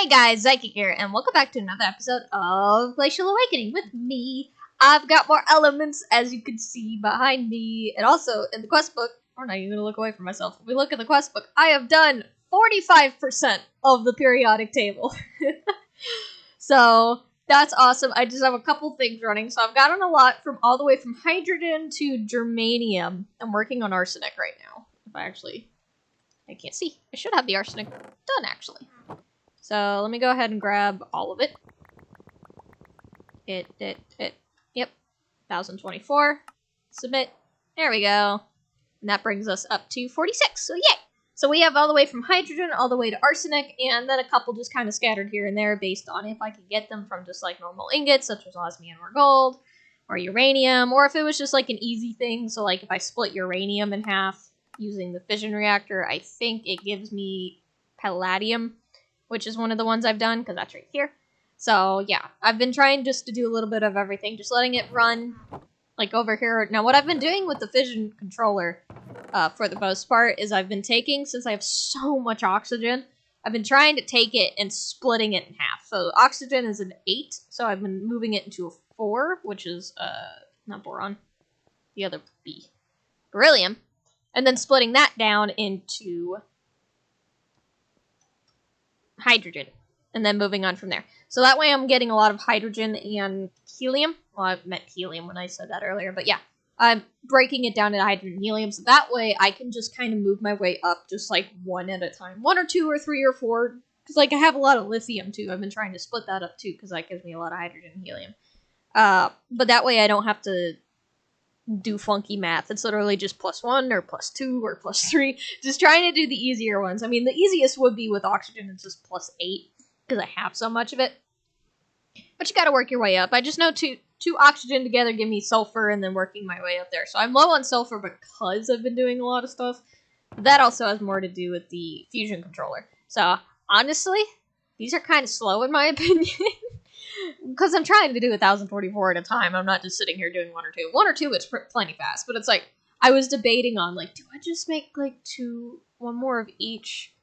Hey guys, Psychic here, and welcome back to another episode of Glacial Awakening with me. I've got more elements, as you can see behind me, and also in the quest book. I'm not even going to look away from myself. If we look at the quest book, I have done 45% of the periodic table. So, that's awesome. I just have a couple things running. So I've gotten a lot from all the way from hydrogen to germanium. I'm working on arsenic right now. I can't see. I should have the arsenic done, actually. So let me go ahead and grab all of it. Yep. 1024. Submit. There we go. And that brings us up to 46. So yay! So we have all the way from hydrogen all the way to arsenic, and then a couple just kind of scattered here and there based on if I could get them from just like normal ingots, such as osmium or gold, or uranium, or if it was just like an easy thing. So like if I split uranium in half using the fission reactor, I think it gives me palladium, which is one of the ones I've done, because that's right here. So, yeah, I've been trying just to do a little bit of everything, just letting it run, like, over here. Now, what I've been doing with the fission controller, for the most part, is I've been taking, since I have so much oxygen, I've been trying to take it and splitting it in half. So, oxygen is an 8, so I've been moving it into a 4, which is, not boron, the other B, beryllium, and then splitting that down into hydrogen, and then moving on from there. So that way I'm getting a lot of hydrogen and helium. Well, I meant helium when I said that earlier, but yeah. I'm breaking it down into hydrogen and helium, so that way I can just kind of move my way up just like one at a time. 1 or 2 or 3 or 4, because like I have a lot of lithium too. I've been trying to split that up too, because that gives me a lot of hydrogen and helium. But that way I don't have to do funky math. It's literally just +1 or +2 or +3. Just trying to do the easier ones. I mean, the easiest would be with oxygen. It's just +8 because I have so much of it. But you gotta work your way up. I just know two oxygen together give me sulfur, and then working my way up there. So I'm low on sulfur because I've been doing a lot of stuff. That also has more to do with the fusion controller. So honestly, these are kind of slow in my opinion. Because I'm trying to do 1044 at a time. I'm not just sitting here doing 1 or 2. 1 or 2 is plenty fast, but it's like, I was debating on, like, do I just make, like, 1 more of each,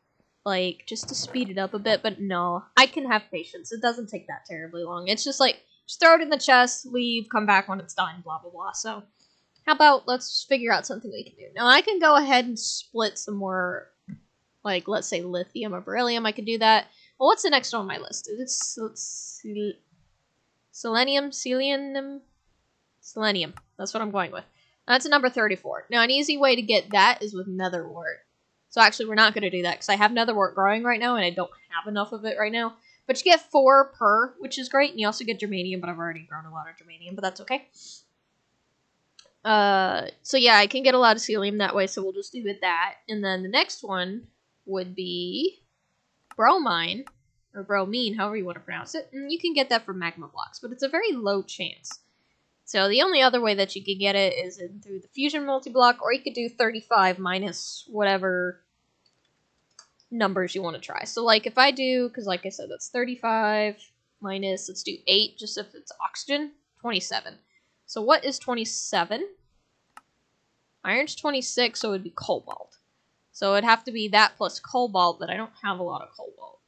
like, just to speed it up a bit? But no, I can have patience. It doesn't take that terribly long. It's just like, just throw it in the chest, leave, come back when it's done, blah, blah, blah. So, how about, let's figure out something we can do. Now, I can go ahead and split some more, like, let's say lithium or beryllium. I can do that. Well, what's the next one on my list? Let's see. Selenium. That's what I'm going with. That's a number 34. Now, an easy way to get that is with netherwort. So actually, we're not going to do that because I have netherwort growing right now, and I don't have enough of it right now. But you get 4 per, which is great, and you also get germanium, but I've already grown a lot of germanium, but that's okay. So yeah, I can get a lot of celium that way, so we'll just do it that. And then the next one would be bromine, or bromine, however you want to pronounce it, and you can get that from magma blocks, but it's a very low chance. So the only other way that you could get it is through the fusion multi-block, or you could do 35 minus whatever numbers you want to try. So like if I do, because like I said, that's 35 minus, let's do 8, just if it's oxygen, 27. So what is 27? Iron's 26, so it would be cobalt. So it'd have to be that plus cobalt, but I don't have a lot of cobalt.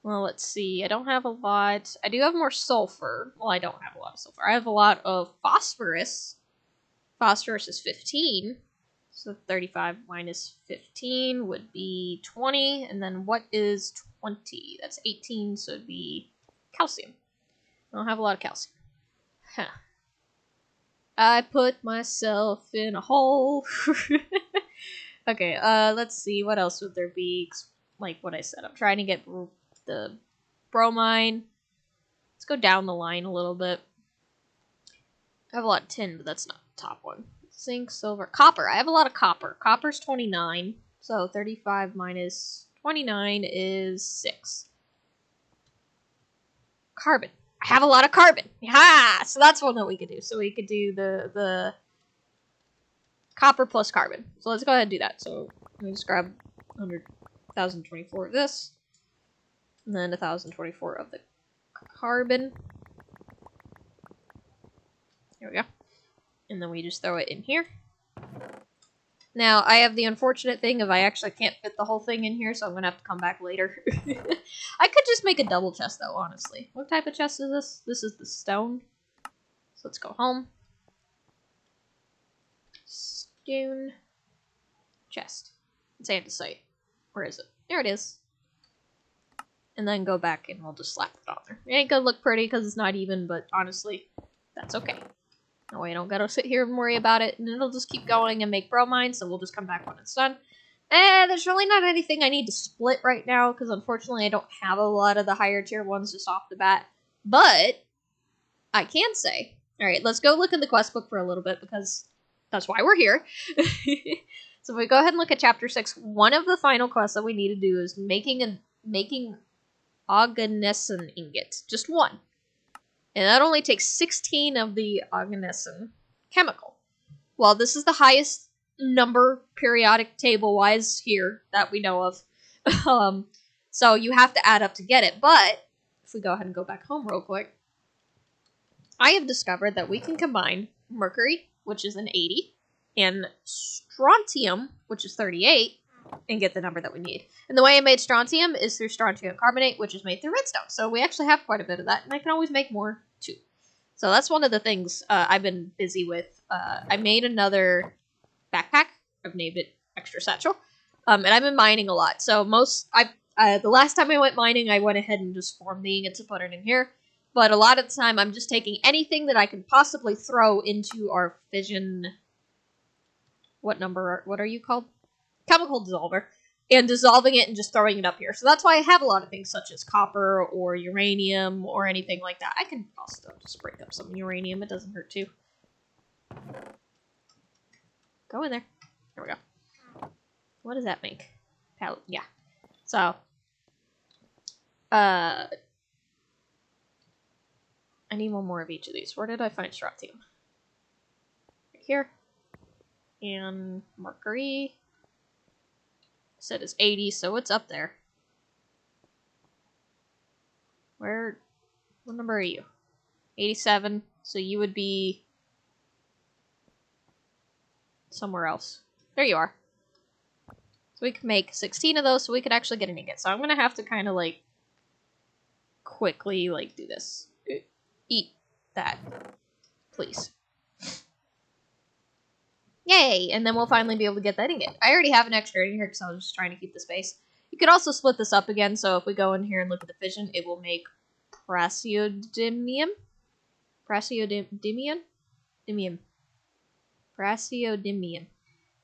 Well, let's see. I don't have a lot. I do have more sulfur. Well, I don't have a lot of sulfur. I have a lot of phosphorus. Phosphorus is 15. So 35 minus 15 would be 20. And then what is 20? That's 18, so it'd be calcium. I don't have a lot of calcium. Huh. I put myself in a hole. Okay, let's see. What else would there be? Like what I said, I'm trying to get the bromine. Let's go down the line a little bit. I have a lot of tin, but that's not the top one. Zinc, silver, copper. I have a lot of copper. Copper's 29, so 35 minus 29 is 6. Carbon. I have a lot of carbon. Ha! So that's one that we could do. So we could do the copper plus carbon. So let's go ahead and do that. So let me just grab 1024 of this, and then 1024 of the carbon. There we go. And then we just throw it in here. And Now, I have the unfortunate thing of I actually can't fit the whole thing in here, so I'm going to have to come back later. I could just make a double chest, though, honestly. What type of chest is this? This is the stone. So let's go home. Stone. Chest. It's andesite. Where is it? There it is. And then go back and we'll just slap it on there. It ain't gonna look pretty because it's not even, but honestly, that's okay. No way I don't gotta sit here and worry about it, and it'll just keep going and make bromine, so we'll just come back when it's done. And there's really not anything I need to split right now, because unfortunately I don't have a lot of the higher tier ones just off the bat. But I can say, alright, let's go look in the quest book for a little bit, because that's why we're here. So if we go ahead and look at chapter 6, one of the final quests that we need to do is making oganesson ingot. Just one. And that only takes 16 of the oganesson chemical. Well, this is the highest number periodic table-wise here that we know of. So you have to add up to get it. But if we go ahead and go back home real quick, I have discovered that we can combine mercury, which is an 80, and strontium, which is 38, and get the number that we need. And the way I made strontium is through strontium carbonate, which is made through redstone. So we actually have quite a bit of that, and I can always make more, too. So that's one of the things I've been busy with. I made another backpack. I've named it Extra Satchel. And I've been mining a lot. So the last time I went mining, I went ahead and just formed the ingots and put it in here. But a lot of the time, I'm just taking anything that I can possibly throw into our fission... What are you called? Chemical dissolver, and dissolving it and just throwing it up here. So that's why I have a lot of things such as copper or uranium or anything like that. I can also just break up some uranium. It doesn't hurt too. Go in there. There we go. What does that make? Yeah. So, I need one more of each of these. Where did I find strontium? Right here. And mercury. Said it's 80, so it's up there. What number are you? 87, so you would be somewhere else. There you are. So we can make 16 of those, so we could actually get an ingot. So I'm gonna have to kind of like quickly like do this. Eat that, please. Yay! And then we'll finally be able to get that ingot. I already have an extra in here because I was just trying to keep the space. You could also split this up again, so if we go in here and look at the fission, it will make praseodymium? Praseodymium? Praseodymium.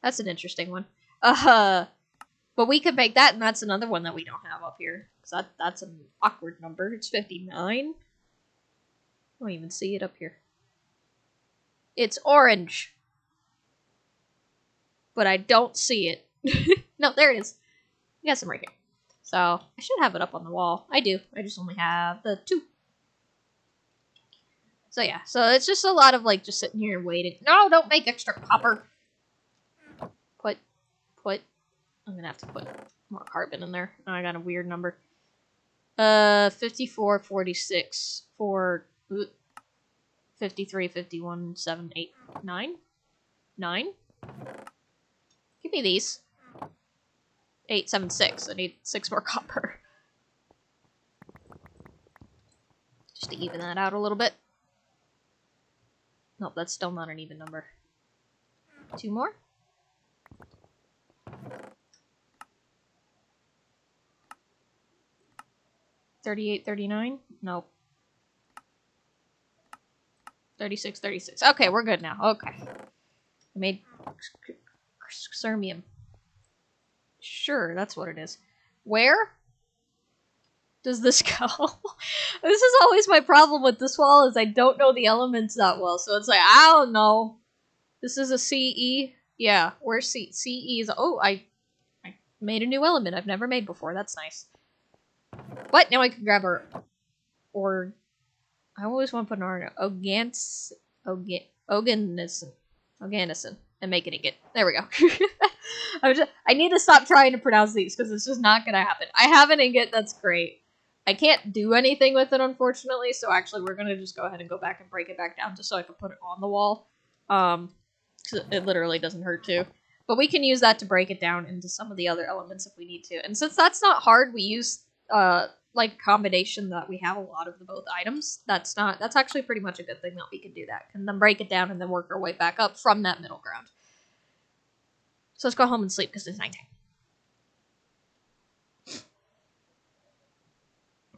That's an interesting one. But we could make that, and that's another one that we don't have up here. Because that's an awkward number. It's 59. I don't even see it up here. It's orange. But I don't see it. No, there it is. I got some right here. So, I should have it up on the wall. I do. I just only have the 2. So, yeah. So, it's just a lot of, like, just sitting here and waiting. No, don't make extra copper. Put. I'm gonna have to put more carbon in there. Oh, I got a weird number. 54, 46, 4, 53, 51, 7, 8, 9? 9? Give me these. 8, 7, 6. I need 6 more copper. Just to even that out a little bit. Nope, that's still not an even number. 2 more. 38, 39? Nope. 36, 36. Okay, we're good now. Okay. I made Xermium. Sure, that's what it is. Where does this go? This is always my problem with this wall, is I don't know the elements that well. So it's like, I don't know. This is a CE. Yeah, where's CE is... Oh, I made a new element I've never made before. That's nice. What? Now I can grab her. Or... I always want to put an R in it. Oganesson. And make it a git. There we go. I need to stop trying to pronounce these, because it's just not going to happen. I have an ingot, that's great. I can't do anything with it, unfortunately, so actually we're going to just go ahead and go back and break it back down just so I can put it on the wall. Because it literally doesn't hurt to. But we can use that to break it down into some of the other elements if we need to. And since that's not hard, we use like a combination that we have a lot of the both items. That's actually pretty much a good thing that we can do that. And then break it down and then work our way back up from that middle ground. So let's go home and sleep because it's nighttime.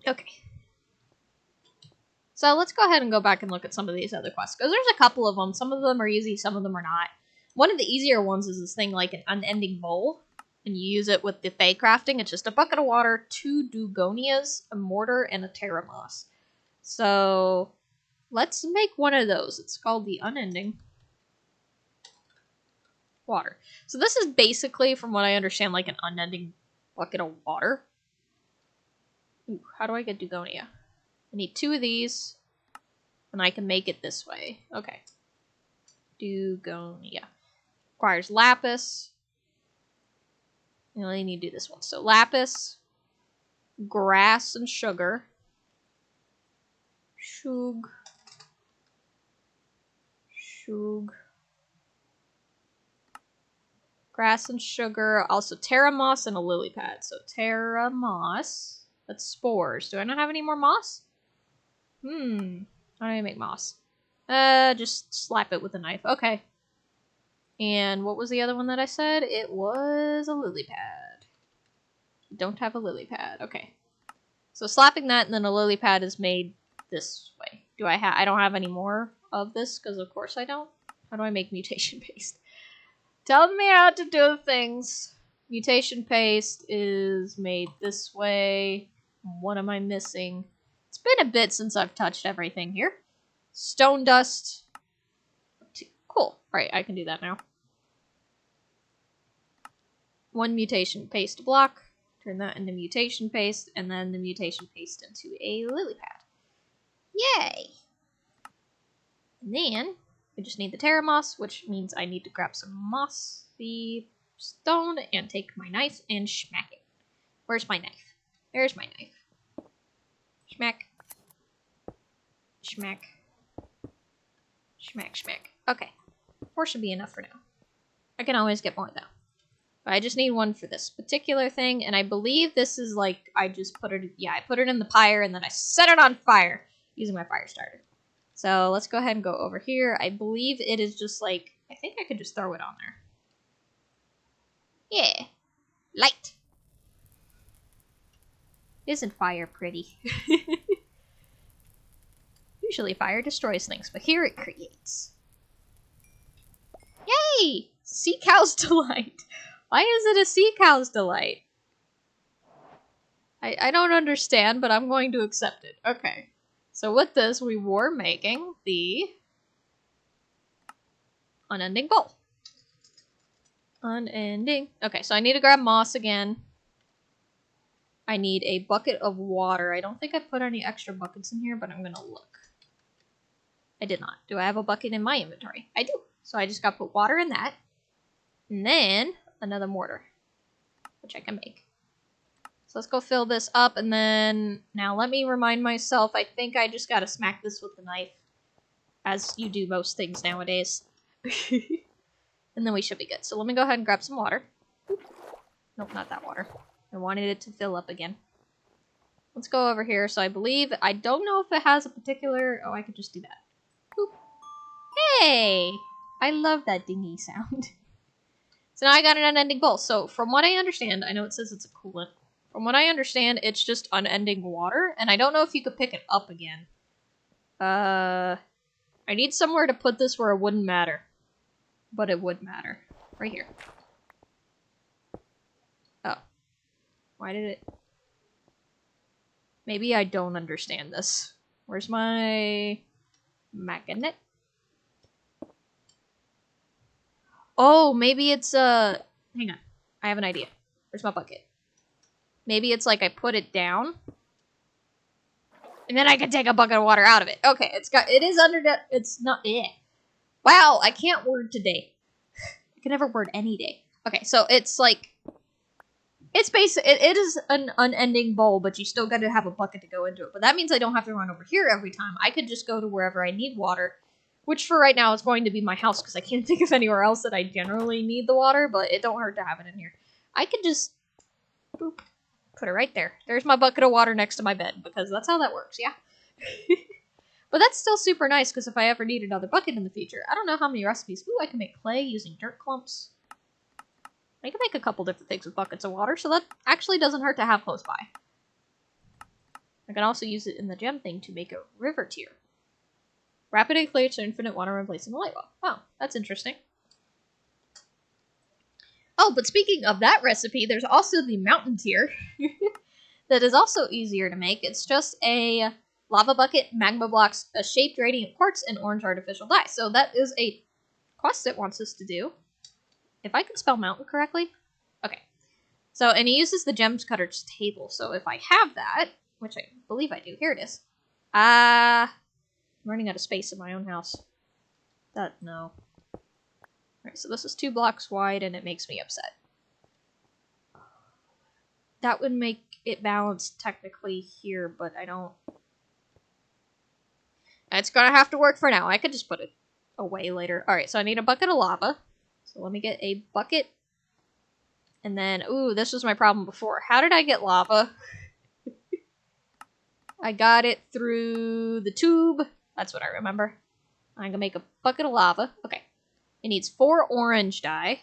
Okay. So let's go ahead and go back and look at some of these other quests. Because there's a couple of them. Some of them are easy, some of them are not. One of the easier ones is this thing like an unending bowl. And you use it with the Fey crafting. It's just a bucket of water, 2 Dugonias, a mortar, and a Terra Moss. So let's make one of those. It's called the unending water. So this is basically, from what I understand, like an unending bucket of water. Ooh, how do I get Dugonia? I need 2 of these, and I can make it this way. Okay. Dugonia. Requires lapis. You only need to do this one. So lapis, grass, and sugar. Shug. Grass and sugar. Also Terra Moss and a lily pad. So Terra Moss. That's spores. Do I not have any more moss? How do I make moss? Just slap it with a knife. Okay. And what was the other one that I said? It was a lily pad. Don't have a lily pad. Okay. So slapping that and then a lily pad is made this way. I don't have any more of this because of course I don't. How do I make mutation paste? Tell me how to do things. Mutation paste is made this way. What am I missing? It's been a bit since I've touched everything here. Stone dust. Cool. Alright, I can do that now. 1 mutation paste block. Turn that into mutation paste. And then the mutation paste into a lily pad. Yay! And then I just need the Terra Moss, which means I need to grab some mossy stone and take my knife and smack it. Where's my knife? There's my knife. Schmack. Schmack. Schmack, schmack. Okay. 4 should be enough for now. I can always get more, though. But I just need 1 for this particular thing, and I believe this is like, I just put it, I put it in the pyre, and then I set it on fire using my fire starter. So let's go ahead and go over here. I believe it is just like, I think I could just throw it on there. Yeah. Light. Isn't fire pretty? Usually fire destroys things, but here it creates. Yay! Sea Cow's Delight. Why is it a Sea Cow's Delight? I don't understand, but I'm going to accept it. Okay. So with this, we were making the unending bowl. Unending. Okay, so I need to grab moss again. I need a bucket of water. I don't think I put any extra buckets in here, but I'm gonna look. I did not. Do I have a bucket in my inventory? I do. So I just gotta put water in that. And then another mortar, which I can make. So let's go fill this up, and then now let me remind myself, I think I just gotta smack this with the knife, as you do most things nowadays. And then we should be good. So let me go ahead and grab some water. Nope, not that water. I wanted it to fill up again. Let's go over here. So I believe, I don't know if it has a particular, oh, I could just do that. Boop. Hey! I love that dingy sound. So now I got an unending bowl. So from what I understand, I know it says it's a coolant. From what I understand, it's just unending water. And I don't know if you could pick it up again. I need somewhere to put this where it wouldn't matter. But it would matter. Right here. Oh. Why did it... Maybe I don't understand this. Where's my... magnet? Oh, maybe it's hang on. I have an idea. Where's my bucket? Maybe it's like I put it down. And then I can take a bucket of water out of it. Okay, it is under the, it's not, Wow, I can't word today. I can never word any day. Okay, so it's like, it's basically, it is an unending bowl, but you still gotta have a bucket to go into it. But that means I don't have to run over here every time. I could just go to wherever I need water, Which for right now is going to be my house, because I can't think of anywhere else that I generally need the water, but it don't hurt to have it in here. I could just boop, put it right there. There's my bucket of water next to my bed, because that's how that works, yeah? But that's still super nice, because if I ever need another bucket in the future, I don't know how many recipes. Ooh, I can make clay using dirt clumps. I can make a couple different things with buckets of water, so that actually doesn't hurt to have close by. I can also use it in the gem thing to make a river tier. Rapid creates infinite water when placed in the light well. Oh, that's interesting. Oh, but speaking of that recipe, there's also the mountain tier that is also easier to make. It's just a lava bucket, magma blocks, a shaped radiant quartz, and orange artificial dye. So that is a quest it wants us to do. If I can spell mountain correctly. Okay. So, and he uses the gems cutter's table. So if I have that, which I believe I do, here it is. I'm running out of space in my own house. No. Alright, so this is 2 blocks wide, and it makes me upset. That would make it balanced technically here, but I don't... It's gonna have to work for now. I could just put it away later. Alright, so I need a bucket of lava. So let me get a bucket. And then, ooh, this was my problem before. How did I get lava? I got it through the tube. That's what I remember. I'm gonna make a bucket of lava. Okay. It needs 4 orange dye.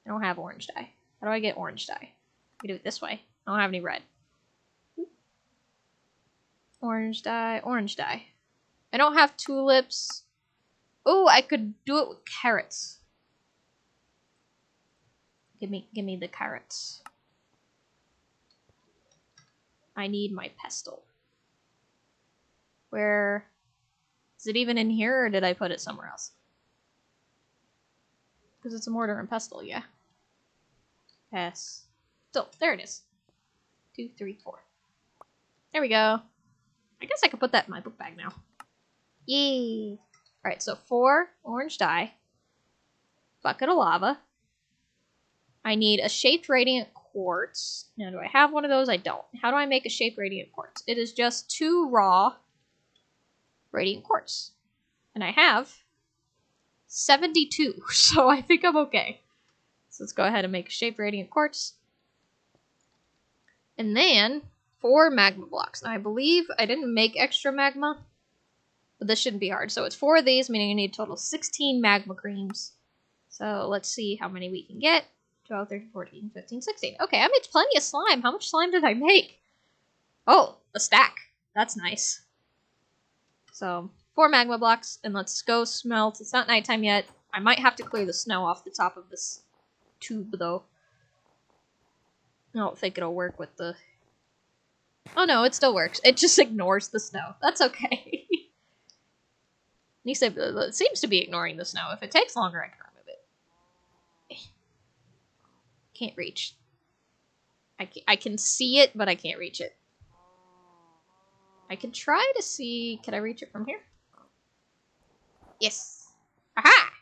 I don't have orange dye. How do I get orange dye? I can do it this way. I don't have any red. Orange dye, orange dye. I don't have tulips. Oh, I could do it with carrots. Give me the carrots. I need my pestle. Where... Is it even in here, or did I put it somewhere else? Because it's a mortar and pestle, yeah. Pestle. There it is. 2, 3, 4. There we go. I guess I could put that in my book bag now. Yay! Alright, so 4 orange dye. Bucket of lava. I need a shaped radiant quartz. Now, do I have one of those? I don't. How do I make a shaped radiant quartz? It is just 2 raw radiant quartz. And I have 72, so I think I'm okay. So let's go ahead and make a shaped radiant quartz. And then 4 magma blocks. Now, I believe I didn't make extra magma, but this shouldn't be hard. So it's 4 of these, meaning I need a total of 16 magma creams. So let's see how many we can get. 12, 13, 14, 15, 16. Okay, I made plenty of slime. How much slime did I make? Oh, a stack. That's nice. So 4 magma blocks, and let's go smelt. It's not nighttime yet. I might have to clear the snow off the top of this tube, though. I don't think it'll work with the... Oh no, it still works. It just ignores the snow. That's okay. At least it seems to be ignoring the snow. If it takes longer, I can remove it. Can't reach. I can see it, but I can't reach it. I can try to see... Can I reach it from here? Yes. Aha!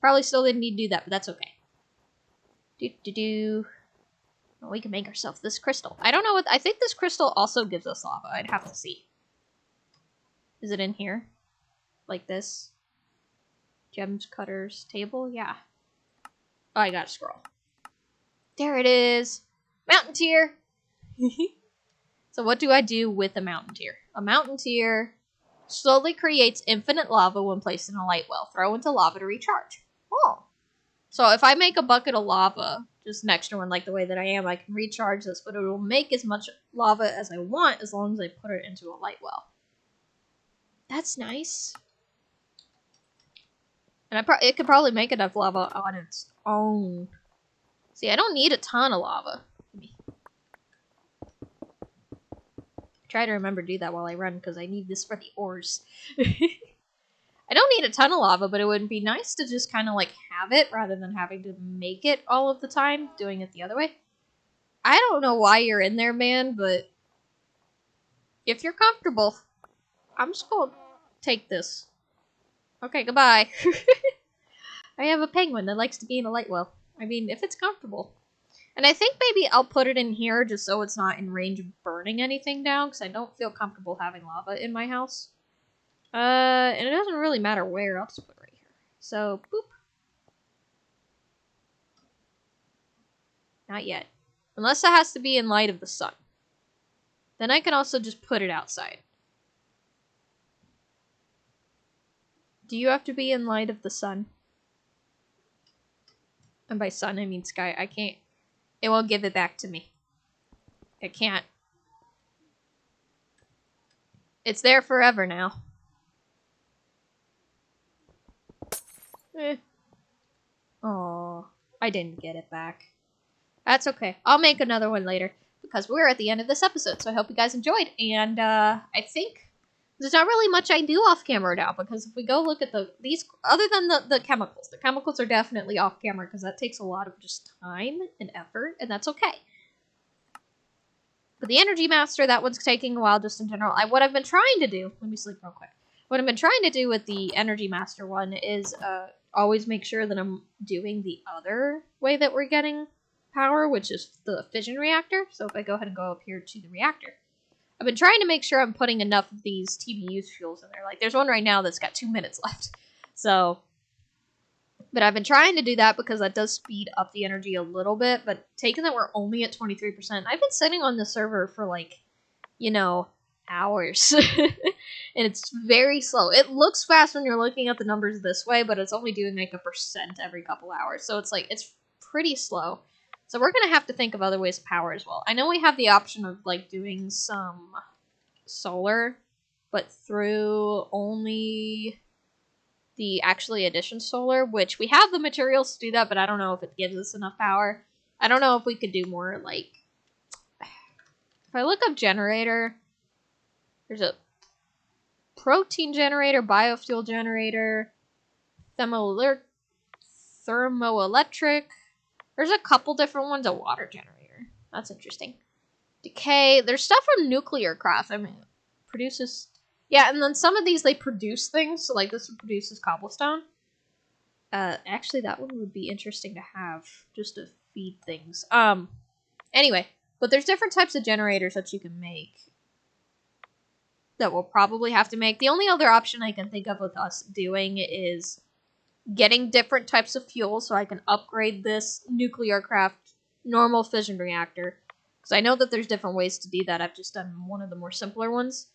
Probably still didn't need to do that, but that's okay. Well, we can make ourselves this crystal. I don't know what... I think this crystal also gives us lava. I'd have to see. Is it in here? Like this? Gems cutter's table? Yeah. Oh, I gotta scroll. There it is! Mountain tier! So what do I do with a mountain tier? A mountain tier slowly creates infinite lava when placed in a light well. Throw into lava to recharge. Oh. So if I make a bucket of lava, just an extra one like the way that I am, I can recharge this, but it will make as much lava as I want as long as I put it into a light well. That's nice. And it could probably make enough lava on its own. See, I don't need a ton of lava. Try to remember to do that while I run, because I need this for the ores. I don't need a ton of lava, but it would be nice to just kind of like have it rather than having to make it all of the time, doing it the other way. I don't know why you're in there, man, but if you're comfortable, I'm just gonna take this. Okay, goodbye. I have a penguin that likes to be in a light well. I mean, if it's comfortable. And I think maybe I'll put it in here just so it's not in range of burning anything down, because I don't feel comfortable having lava in my house. And it doesn't really matter where. I'll just put it right here. So, boop. Not yet. Unless it has to be in light of the sun. Then I can also just put it outside. Do you have to be in light of the sun? And by sun, I mean sky. I can't. It won't give it back to me. It can't. It's there forever now. Oh, I didn't get it back. That's okay. I'll make another one later because we're at the end of this episode. So I hope you guys enjoyed. And I think there's not really much I do off camera now because if we go look at these, other than the chemicals are definitely off camera because that takes a lot of just time and effort, and that's okay. But the Energy Master, that one's taking a while just in general. What I've been trying to do, let me sleep real quick. What I've been trying to do with the Energy Master one is always make sure that I'm doing the other way that we're getting power, which is the fission reactor. So if I go ahead and go up here to the reactor, I've been trying to make sure I'm putting enough of these TBU fuels in there. Like there's one right now that's got 2 minutes left. So, but I've been trying to do that because that does speed up the energy a little bit. But taking that we're only at 23%, I've been sitting on the server for like, you know, hours. And it's very slow. It looks fast when you're looking at the numbers this way, but it's only doing like 1% every couple hours. So it's like, it's pretty slow. So we're going to have to think of other ways to power as well. I know we have the option of like doing some solar, but through only the actually addition solar, which we have the materials to do that, but I don't know if it gives us enough power. I don't know if we could do more like, if I look up generator, there's a protein generator, biofuel generator, thermoelectric. There's a couple different ones. A water generator. That's interesting. Decay. There's stuff from nuclear craft. I mean, produces. Yeah, and then some of these they produce things. So like this one produces cobblestone. Actually, that one would be interesting to have just to feed things. Anyway, but there's different types of generators that you can make. That we'll probably have to make. The only other option I can think of with us doing is getting different types of fuel so I can upgrade this nuclear craft normal fission reactor. Because I know that there's different ways to do that. I've just done one of the more simpler ones.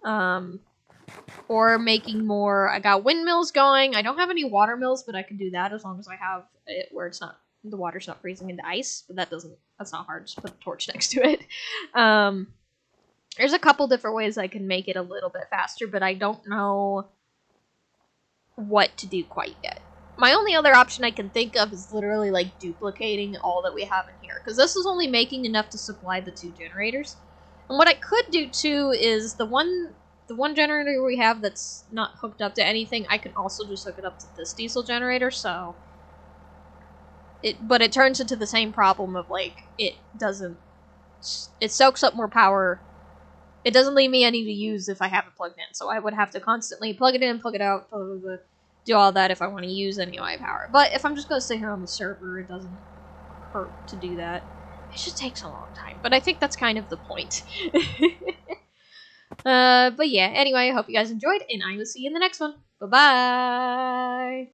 Or making more. I got windmills going. I don't have any water mills, but I can do that as long as I have it where it's not, the water's not freezing into ice. But that's not hard. Just put a torch next to it. There's a couple different ways I can make it a little bit faster, but I don't know what to do quite yet. My only other option I can think of is literally like duplicating all that we have in here, because this is only making enough to supply the 2 generators. And what I could do too is the one generator we have that's not hooked up to anything, I can also just hook it up to this diesel generator, so but it turns into the same problem of like it soaks up more power. It doesn't leave me any to use if I have it plugged in, so I would have to constantly plug it in, plug it out, do all that if I want to use any of my power. But if I'm just going to sit here on the server, it doesn't hurt to do that. It just takes a long time, but I think that's kind of the point. But yeah, anyway, I hope you guys enjoyed, and I will see you in the next one. Bye-bye!